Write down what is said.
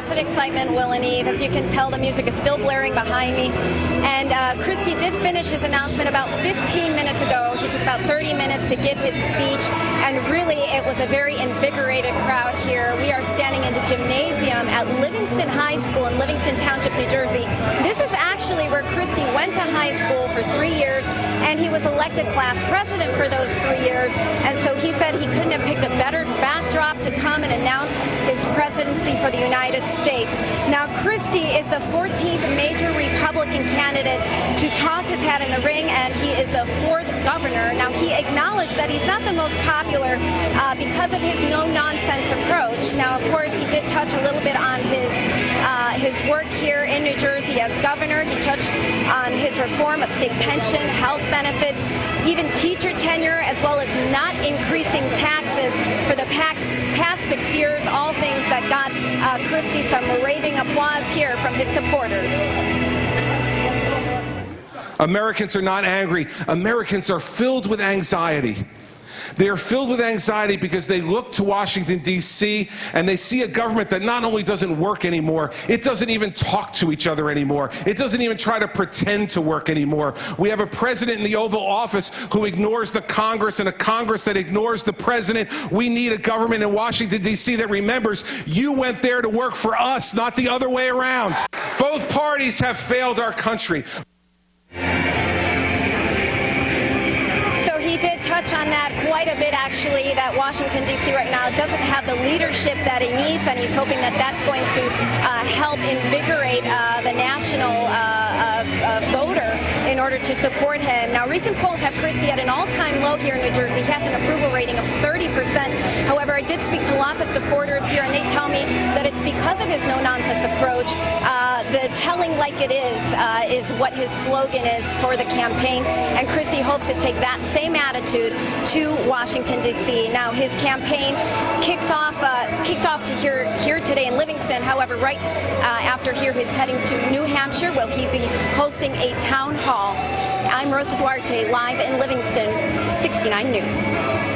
lots of excitement, Will and Eve. As you can tell, the music is still blaring behind me. And Christie did finish his announcement about 15 minutes ago. He took about 30 minutes to give his speech, and really it was a very invigorated crowd here. We are standing in the gymnasium at Livingston High School in Livingston Township, New Jersey. This is actually where Christie went to high school for 3 years, and he was elected class president for those 3 years. And so he said he couldn't have picked a better backdrop to come and announce his presidency for the United States. Now, Christie is the 14th major Republican candidate to toss his hat in the ring, and he is the 4th governor. Now, he acknowledged that he's not the most popular because of his no-nonsense approach. Now, of course, he did touch a little bit on his work here in New Jersey as governor. He touched on his reform of state pension, health benefits, even teacher tenure, as well as not increasing taxes for the past 6 years, all things that got Christie some raving applause here from his supporters. Americans are not angry. Americans are filled with anxiety. They are filled with anxiety because they look to Washington, D.C., and they see a government that not only doesn't work anymore, it doesn't even talk to each other anymore. It doesn't even try to pretend to work anymore. We have a president in the Oval Office who ignores the Congress, and a Congress that ignores the president. We need a government in Washington, D.C. that remembers you went there to work for us, not the other way around. Both parties have failed our country. He did touch on that quite a bit, actually, that Washington, D.C. right now doesn't have the leadership that it needs, and he's hoping that that's going to help invigorate the national voter in order to support him. Now, recent polls have Christie at an all-time low here in New Jersey. He has an approval rating of 30%. However, I did speak to lots of supporters here, and they tell me that it's because of his no-nonsense approach. The telling like it is what his slogan is for the campaign, and Christie hopes to take that same attitude to Washington, D.C. Now, his campaign kicked off to here today in Livingston. However, right after here, he's heading to New Hampshire, where he'll be hosting a town hall. I'm Rosa Duarte, live in Livingston, 69 News.